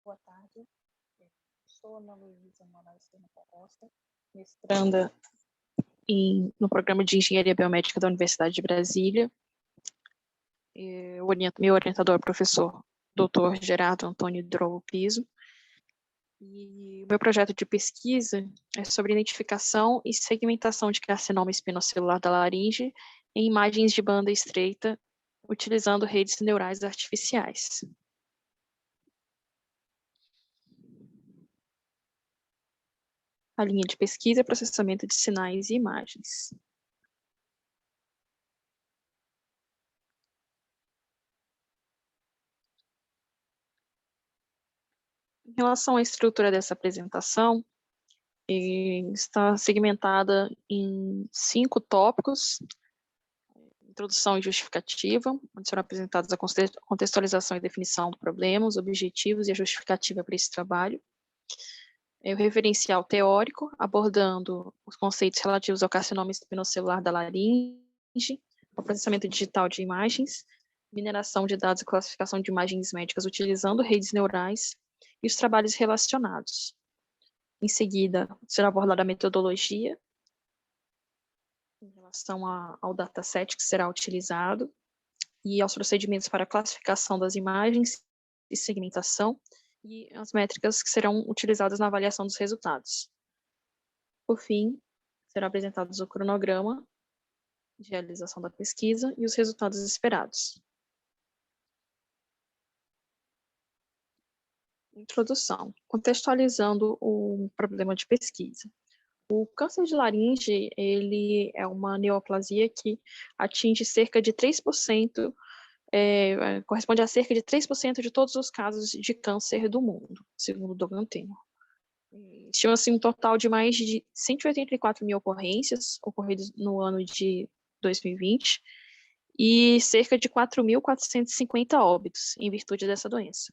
Boa tarde. Sou Ana Luísa Moraes da Costa, mestranda no programa de Engenharia Biomédica da Universidade de Brasília. Meu orientador é o professor Dr. Gerardo Antônio Drogo Piso. E o meu projeto de pesquisa é sobre identificação e segmentação de carcinoma espinocelular da laringe em imagens de banda estreita, utilizando redes neurais artificiais. A linha de pesquisa é processamento de sinais e imagens. Em relação à estrutura dessa apresentação, está segmentada em 5 tópicos: introdução e justificativa, onde serão apresentadas a contextualização e definição do problema, os objetivos e a justificativa para esse trabalho. O referencial teórico, abordando os conceitos relativos ao carcinoma espinocelular da laringe, o processamento digital de imagens, mineração de dados e classificação de imagens médicas utilizando redes neurais e os trabalhos relacionados. Em seguida, será abordada a metodologia em relação ao dataset que será utilizado e aos procedimentos para classificação das imagens e segmentação e as métricas que serão utilizadas na avaliação dos resultados. Por fim, serão apresentados o cronograma de realização da pesquisa e os resultados esperados. Introdução. Contextualizando o problema de pesquisa. O câncer de laringe, ele é uma neoplasia que atinge cerca de 3%, corresponde a cerca de 3% de todos os casos de câncer do mundo, segundo o Dogan Tenor. Estima-se um total de mais de 184 mil ocorrências ocorridas no ano de 2020 e cerca de 4.450 óbitos em virtude dessa doença.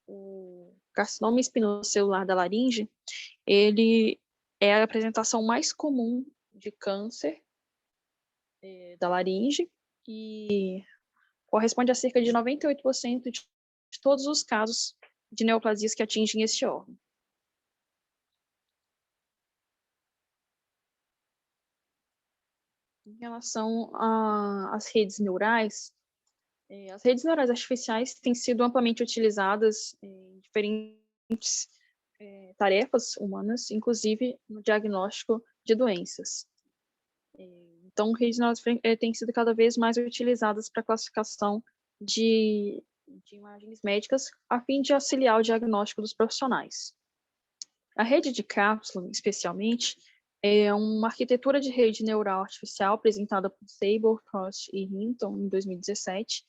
O carcinoma espinocelular da laringe, ele é a apresentação mais comum de câncer da laringe e corresponde a cerca de 98% de todos os casos de neoplasias que atingem este órgão. Em relação às redes neurais, as redes neurais artificiais têm sido amplamente utilizadas em diferentes tarefas humanas, inclusive no diagnóstico de doenças. Então, redes neurais têm sido cada vez mais utilizadas para classificação de imagens médicas, a fim de auxiliar o diagnóstico dos profissionais. A rede de cápsula, especialmente, é uma arquitetura de rede neural artificial apresentada por Sable, Frost e Hinton em 2017,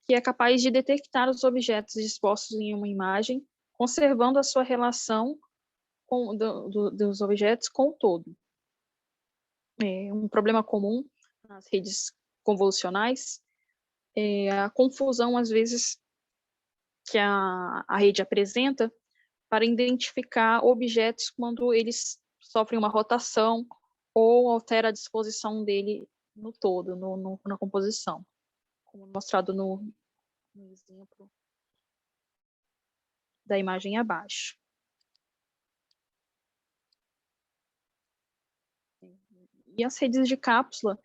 que é capaz de detectar os objetos dispostos em uma imagem, conservando a sua relação dos objetos com o todo. Um problema comum nas redes convolucionais é a confusão, às vezes, que a rede apresenta para identificar objetos quando eles sofrem uma rotação ou altera a disposição dele no todo, na composição, como mostrado no exemplo da imagem abaixo. E as redes de cápsula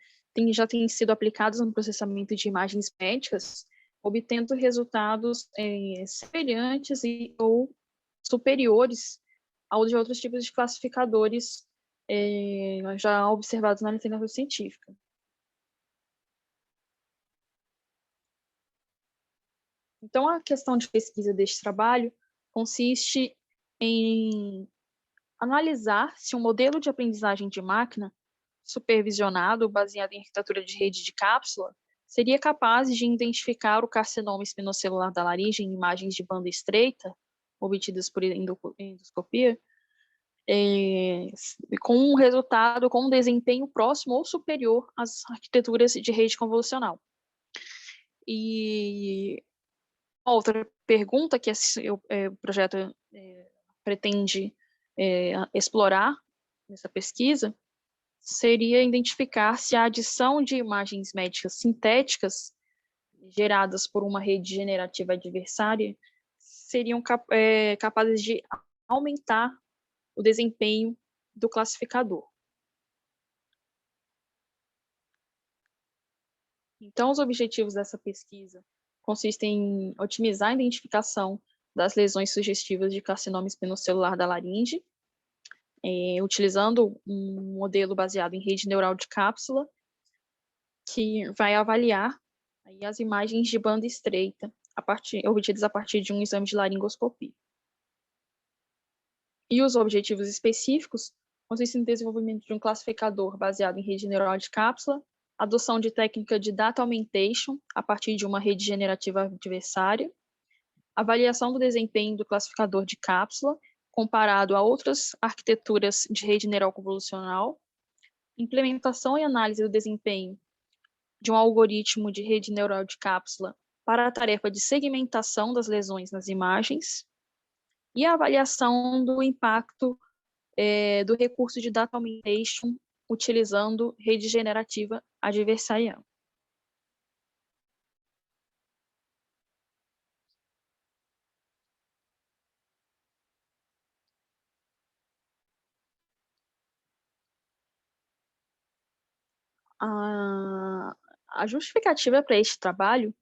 já têm sido aplicadas no processamento de imagens médicas, obtendo resultados semelhantes ou superiores aos de outros tipos de classificadores já observados na literatura científica. Então, a questão de pesquisa deste trabalho consiste em analisar se um modelo de aprendizagem de máquina supervisionado, baseado em arquitetura de rede de cápsula, seria capaz de identificar o carcinoma espinocelular da laringe em imagens de banda estreita, obtidas por endoscopia, com um resultado, com um desempenho próximo ou superior às arquiteturas de rede convolucional. E outra pergunta que o projeto pretende explorar nessa pesquisa seria identificar se a adição de imagens médicas sintéticas geradas por uma rede generativa adversária seriam capazes de aumentar o desempenho do classificador. Então, os objetivos dessa pesquisa consistem em otimizar a identificação das lesões sugestivas de carcinoma espinocelular da laringe, utilizando um modelo baseado em rede neural de cápsula, que vai avaliar aí as imagens de banda estreita obtidas a partir de um exame de laringoscopia. E os objetivos específicos consistem no desenvolvimento de um classificador baseado em rede neural de cápsula, adoção de técnica de data augmentation a partir de uma rede generativa adversária, avaliação do desempenho do classificador de cápsula comparado a outras arquiteturas de rede neural convolucional, implementação e análise do desempenho de um algoritmo de rede neural de cápsula para a tarefa de segmentação das lesões nas imagens e a avaliação do impacto do recurso de data augmentation utilizando rede generativa adversarial. A justificativa para este trabalho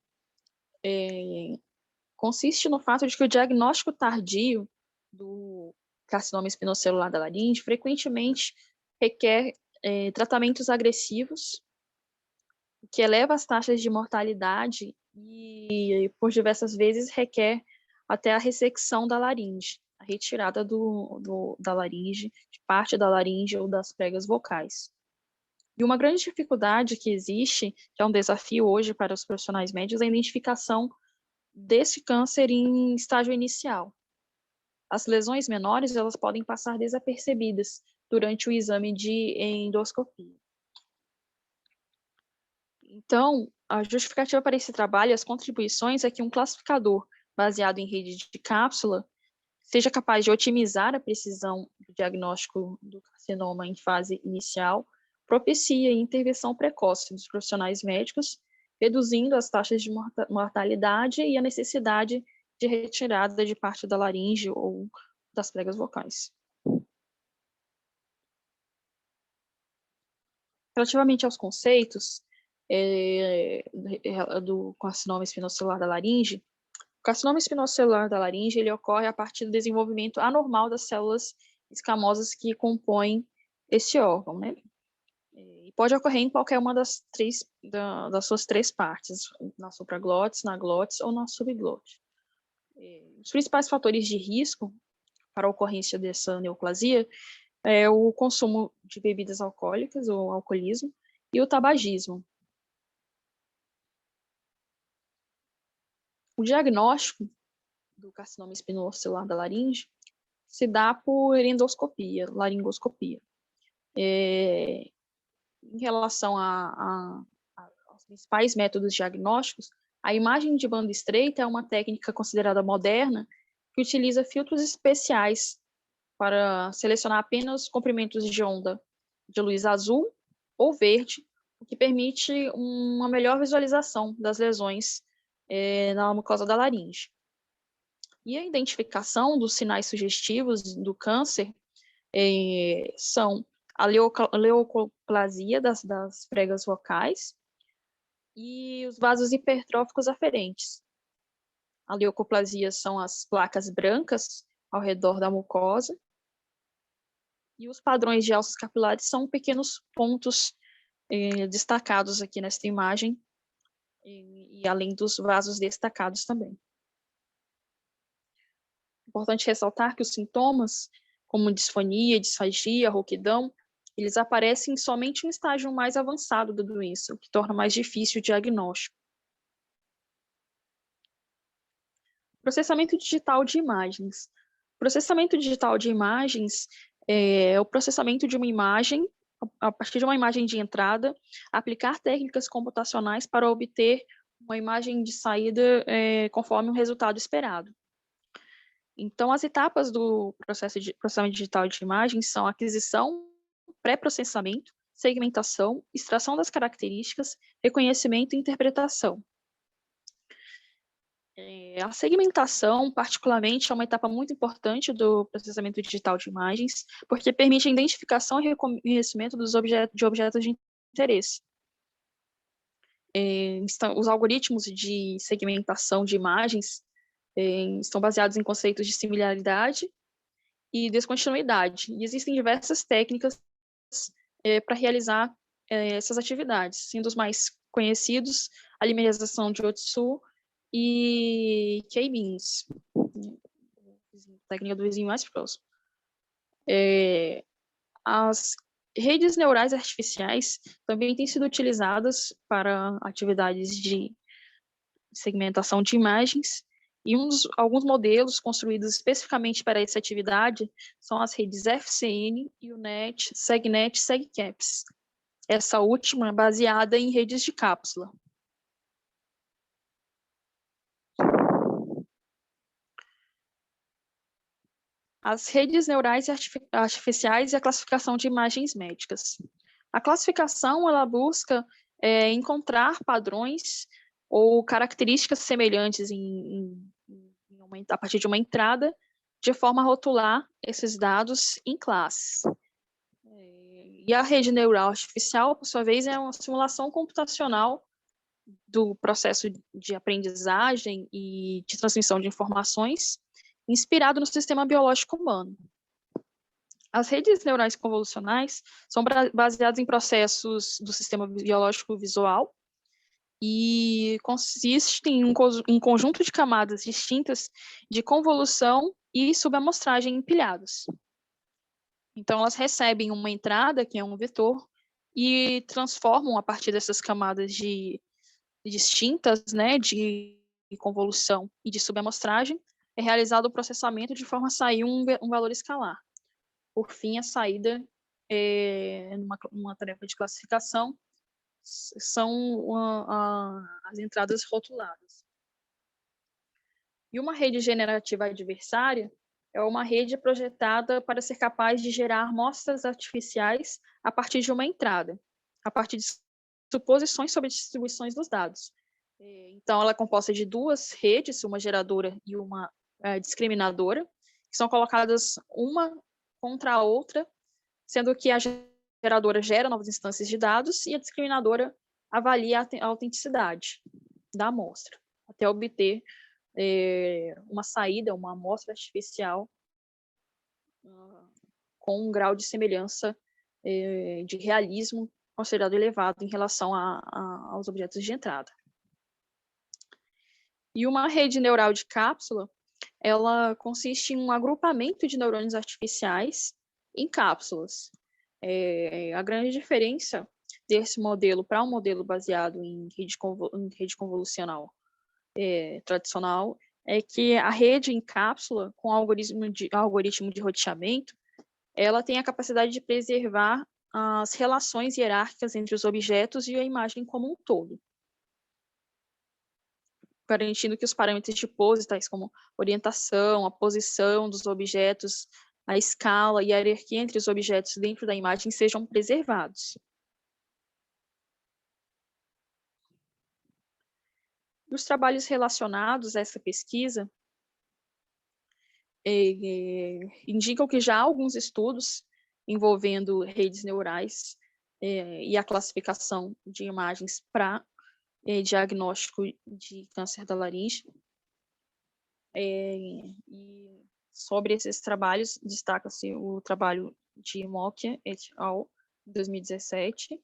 consiste no fato de que o diagnóstico tardio do carcinoma espinocelular da laringe frequentemente requer tratamentos agressivos, o que eleva as taxas de mortalidade e, por diversas vezes, requer até a ressecção da laringe, a retirada da laringe, de parte da laringe ou das pregas vocais. E uma grande dificuldade que existe, que é um desafio hoje para os profissionais médicos, é a identificação desse câncer em estágio inicial. As lesões menores, elas podem passar desapercebidas durante o exame de endoscopia. Então, a justificativa para esse trabalho e as contribuições é que um classificador baseado em rede de cápsula seja capaz de otimizar a precisão do diagnóstico do carcinoma em fase inicial, propicia a intervenção precoce dos profissionais médicos, reduzindo as taxas de mortalidade e a necessidade de retirada de parte da laringe ou das pregas vocais. Relativamente aos conceitos do carcinoma espinocelular da laringe, o carcinoma espinocelular da laringe ele ocorre a partir do desenvolvimento anormal das células escamosas que compõem esse órgão, né? E pode ocorrer em qualquer uma das suas três partes, na supraglótis, na glótis ou na subglótis. Os principais fatores de risco para a ocorrência dessa neoplasia é o consumo de bebidas alcoólicas, ou alcoolismo, e o tabagismo. O diagnóstico do carcinoma espinocelular da laringe se dá por endoscopia, laringoscopia. Em relação aos principais métodos diagnósticos, a imagem de banda estreita é uma técnica considerada moderna que utiliza filtros especiais para selecionar apenas comprimentos de onda de luz azul ou verde, o que permite uma melhor visualização das lesões na mucosa da laringe. E a identificação dos sinais sugestivos do câncer são a leucoplasia das pregas vocais e os vasos hipertróficos aferentes. A leucoplasia são as placas brancas ao redor da mucosa e os padrões de alças capilares são pequenos pontos destacados aqui nesta imagem e além dos vasos destacados também. Importante ressaltar que os sintomas, como disfonia, disfagia, rouquidão, eles aparecem somente em estágio mais avançado da doença, o que torna mais difícil o diagnóstico. Processamento digital de imagens. O processamento digital de imagens é o processamento de uma imagem, a partir de uma imagem de entrada, aplicar técnicas computacionais para obter uma imagem de saída conforme o resultado esperado. Então, as etapas do processo de processamento digital de imagens são aquisição, pré-processamento, segmentação, extração das características, reconhecimento e interpretação. A segmentação, particularmente, é uma etapa muito importante do processamento digital de imagens, porque permite a identificação e reconhecimento de objetos de interesse. Os algoritmos de segmentação de imagens estão baseados em conceitos de similaridade e descontinuidade. E existem diversas técnicas para realizar essas atividades, sendo os mais conhecidos a limerização de Otsu e K-means, técnica do vizinho mais próximo. As redes neurais artificiais também têm sido utilizadas para atividades de segmentação de imagens, e alguns modelos construídos especificamente para essa atividade são as redes FCN, UNet, SegNet e SegCaps. Essa última baseada em redes de cápsula. As redes neurais artificiais e a classificação de imagens médicas. A classificação, ela busca encontrar padrões ou características semelhantes a partir de uma entrada, de forma a rotular esses dados em classes. E a rede neural artificial, por sua vez, é uma simulação computacional do processo de aprendizagem e de transmissão de informações, inspirado no sistema biológico humano. As redes neurais convolucionais são baseadas em processos do sistema biológico visual e consistem em um conjunto de camadas distintas de convolução e subamostragem empilhadas. Então, elas recebem uma entrada, que é um vetor, e transformam a partir dessas camadas distintas, né, de convolução e de subamostragem, é realizado o processamento de forma a sair um valor escalar. Por fim, a saída, numa tarefa de classificação, são as entradas rotuladas. E uma rede generativa adversária é uma rede projetada para ser capaz de gerar amostras artificiais a partir de uma entrada, a partir de suposições sobre distribuições dos dados. Então, ela é composta de duas redes, uma geradora e uma discriminadora, que são colocadas uma contra a outra, sendo que a geradora gera novas instâncias de dados e a discriminadora avalia a autenticidade da amostra, até obter uma saída, uma amostra artificial com um grau de semelhança de realismo considerado elevado em relação aos objetos de entrada. E uma rede neural de cápsula, ela consiste em um agrupamento de neurônios artificiais em cápsulas. A grande diferença desse modelo para um modelo baseado em rede convolucional tradicional é que a rede em cápsula, com algoritmo de roteamento, ela tem a capacidade de preservar as relações hierárquicas entre os objetos e a imagem como um todo, garantindo que os parâmetros de pose, tais como orientação, a posição dos objetos, a escala e a hierarquia entre os objetos dentro da imagem sejam preservados. Os trabalhos relacionados a essa pesquisa indicam que já há alguns estudos envolvendo redes neurais e a classificação de imagens para diagnóstico de câncer da laringe. E sobre esses trabalhos, destaca-se o trabalho de Mokia et al., em 2017,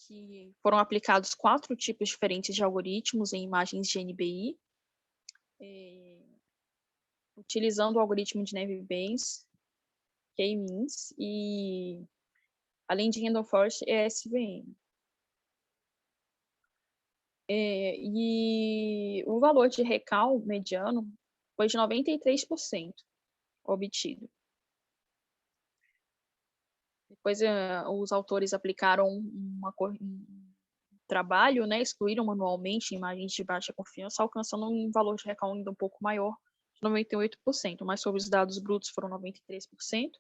que foram aplicados 4 tipos diferentes de algoritmos em imagens de NBI, utilizando o algoritmo de Naive-Bayes, K-means, e além de Random Forest e SVM. E o valor de recal mediano foi de 93% obtido. Depois, os autores aplicaram um trabalho, né, excluíram manualmente imagens de baixa confiança, alcançando um valor de recal ainda um pouco maior, de 98%, mas sobre os dados brutos foram 93%.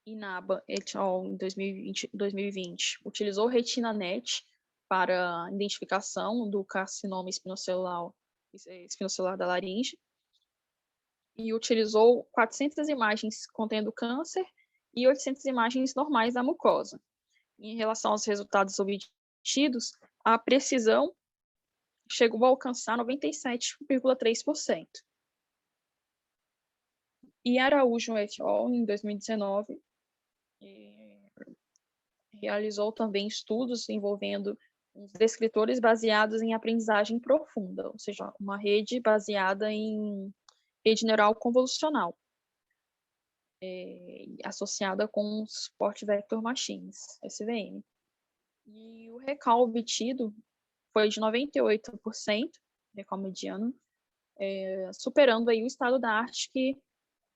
Inaba et al. Em 2020, utilizou RetinaNet para a identificação do carcinoma espinocelular da laringe, e utilizou 400 imagens contendo câncer e 800 imagens normais da mucosa. Em relação aos resultados obtidos, a precisão chegou a alcançar 97,3%. E Araújo et al., em 2019, realizou também estudos envolvendo os descritores baseados em aprendizagem profunda, ou seja, uma rede baseada em rede neural convolucional, associada com Support Vector Machines, SVM. E o recall obtido foi de 98%, recall mediano, superando aí o estado da arte, que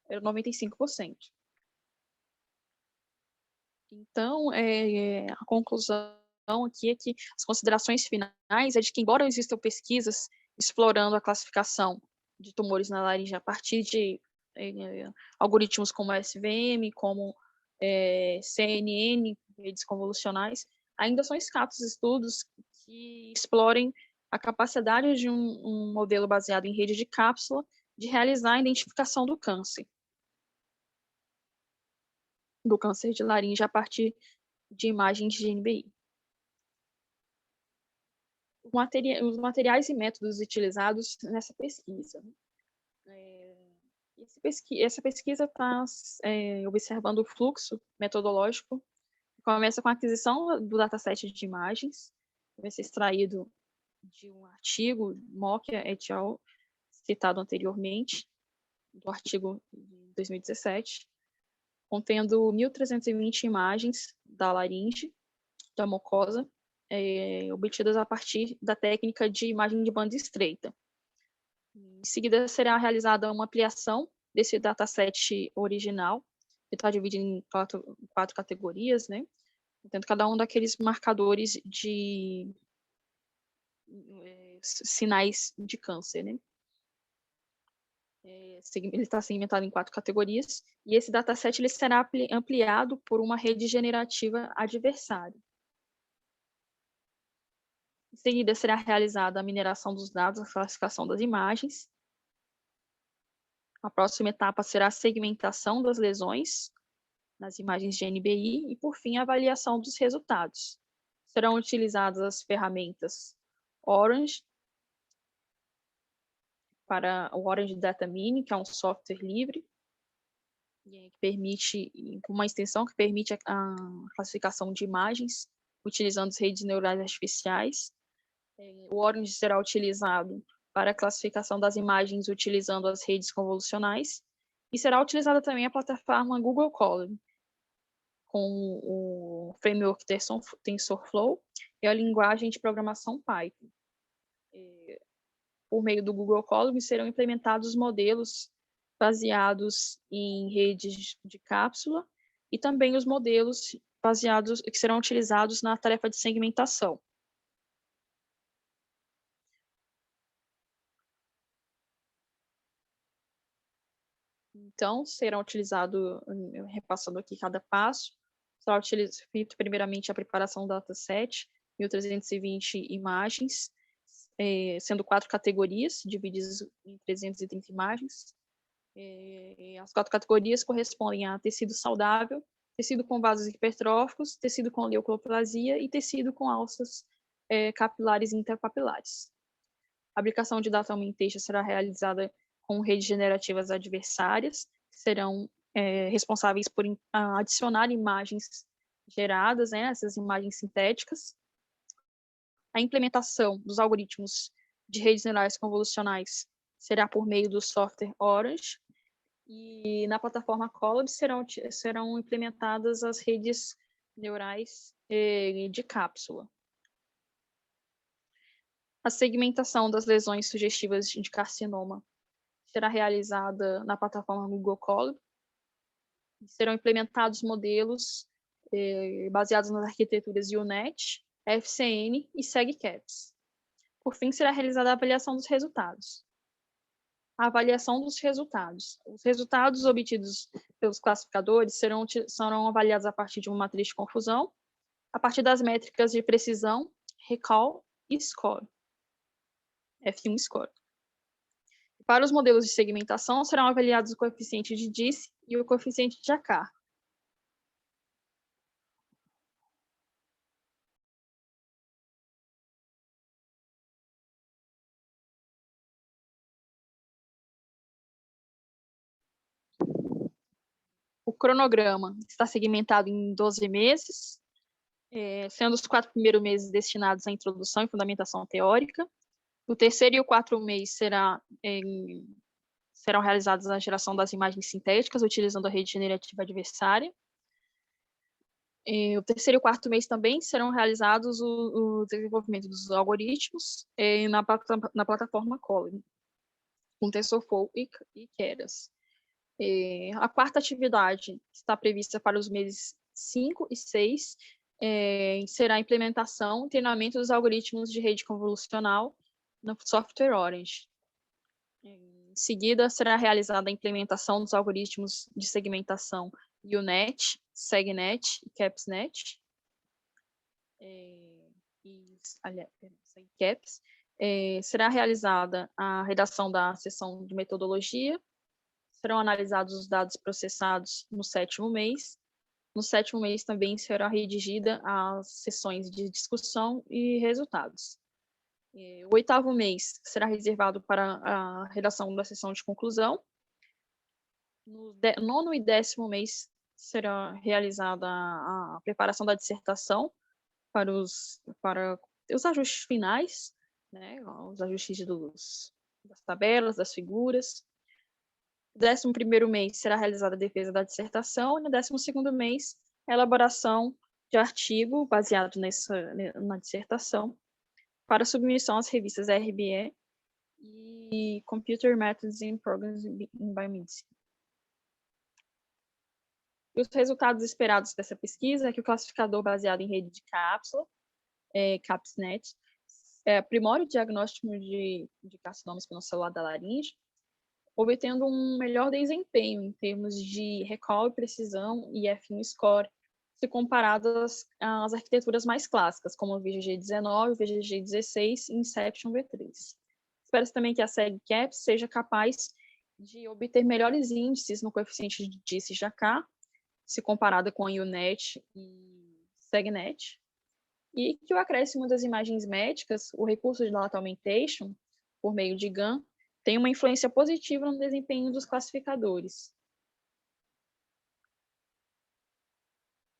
era 95%. Então, a conclusão aqui é que as considerações finais é de que, embora existam pesquisas explorando a classificação de tumores na laringe a partir de algoritmos como SVM, como CNN, redes convolucionais, ainda são escassos estudos que explorem a capacidade de um modelo baseado em rede de cápsula de realizar a identificação do câncer de laringe a partir de imagens de NBI. Os materiais e métodos utilizados nessa pesquisa. Essa pesquisa está observando o fluxo metodológico, que começa com a aquisição do dataset de imagens, que vai ser extraído de um artigo, Mokia et al., citado anteriormente, do artigo de 2017, contendo 1.320 imagens da laringe, da mucosa, obtidas a partir da técnica de imagem de banda estreita. Em seguida, será realizada uma ampliação desse dataset original, que está dividido em quatro categorias, né? Tendo cada um daqueles marcadores de sinais de câncer, né? Ele está segmentado em 4 categorias, e esse dataset ele será ampliado por uma rede generativa adversária. Em seguida, será realizada a mineração dos dados, a classificação das imagens. A próxima etapa será a segmentação das lesões nas imagens de NBI e, por fim, a avaliação dos resultados. Serão utilizadas as ferramentas Orange, para o Orange Data Mini, que é um software livre, que permite, uma extensão que permite a classificação de imagens utilizando as redes neurais artificiais. O Orange será utilizado para a classificação das imagens utilizando as redes convolucionais, e será utilizada também a plataforma Google Colab, com o framework TensorFlow e a linguagem de programação Python. Por meio do Google Colab serão implementados modelos baseados em redes de cápsula e também os modelos baseados que serão utilizados na tarefa de segmentação. Então, serão utilizados, repassando aqui cada passo, será feito primeiramente a preparação do dataset, 1.320 imagens, sendo 4 categorias, divididas em 330 imagens. As 4 categorias correspondem a tecido saudável, tecido com vasos hipertróficos, tecido com leucoplasia e tecido com alças capilares e interpapilares. A aplicação de data augmentation será realizada com redes generativas adversárias, que serão responsáveis por adicionar imagens geradas, essas imagens sintéticas. A implementação dos algoritmos de redes neurais convolucionais será por meio do software Orange, e na plataforma Colab serão implementadas as redes neurais de cápsula. A segmentação das lesões sugestivas de carcinoma será realizada na plataforma Google Colab. Serão implementados modelos baseados nas arquiteturas UNet, FCN e SegCaps. Por fim, será realizada a avaliação dos resultados. A avaliação dos resultados. Os resultados obtidos pelos classificadores serão avaliados a partir de uma matriz de confusão, a partir das métricas de precisão, Recall e Score, F1 Score. Para os modelos de segmentação, serão avaliados o coeficiente de Disse e o coeficiente de Jacquard. O cronograma está segmentado em 12 meses, sendo os 4 primeiros meses destinados à introdução e fundamentação teórica. O terceiro e o quarto mês serão realizados a geração das imagens sintéticas, utilizando a rede generativa adversária. O terceiro e o quarto mês também serão realizados o desenvolvimento dos algoritmos na plataforma Colin, com TensorFlow e Keras. A quarta atividade está prevista para os meses 5 e 6, será a implementação e treinamento dos algoritmos de rede convolucional no software Orange. Em seguida, será realizada a implementação dos algoritmos de segmentação UNet, SegNet e CapsNet. Será realizada a redação da seção de metodologia. Serão analisados os dados processados no 7º mês. No 7º mês também será redigida as sessões de discussão e resultados. O 8º mês será reservado para a redação da sessão de conclusão. No 9º e 10º mês será realizada a preparação da dissertação para os ajustes finais, né, os ajustes das tabelas, das figuras. No 11º mês será realizada a defesa da dissertação e no 12º mês a elaboração de artigo baseado na dissertação para submissão às revistas RBE e Computer Methods in Programs in Biomedicine. E os resultados esperados dessa pesquisa é que o classificador baseado em rede de cápsula, CapsNet, aprimora o diagnóstico de carcinoma espinocelular da laringe, obtendo um melhor desempenho em termos de recall e precisão e F1 score, se comparado às arquiteturas mais clássicas, como o VGG19, o VGG16 e Inception V3. Espera-se também que a SegCaps seja capaz de obter melhores índices no coeficiente de Disse e Jacquard, se comparada com a UNet e SegNet, e que o acréscimo das imagens médicas, o recurso de data augmentation, por meio de GAN, tem uma influência positiva no desempenho dos classificadores.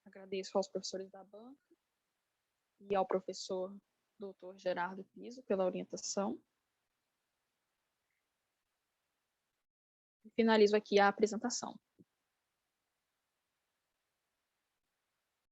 Agradeço aos professores da banca e ao professor Dr. Gerardo Piso pela orientação. Finalizo aqui a apresentação.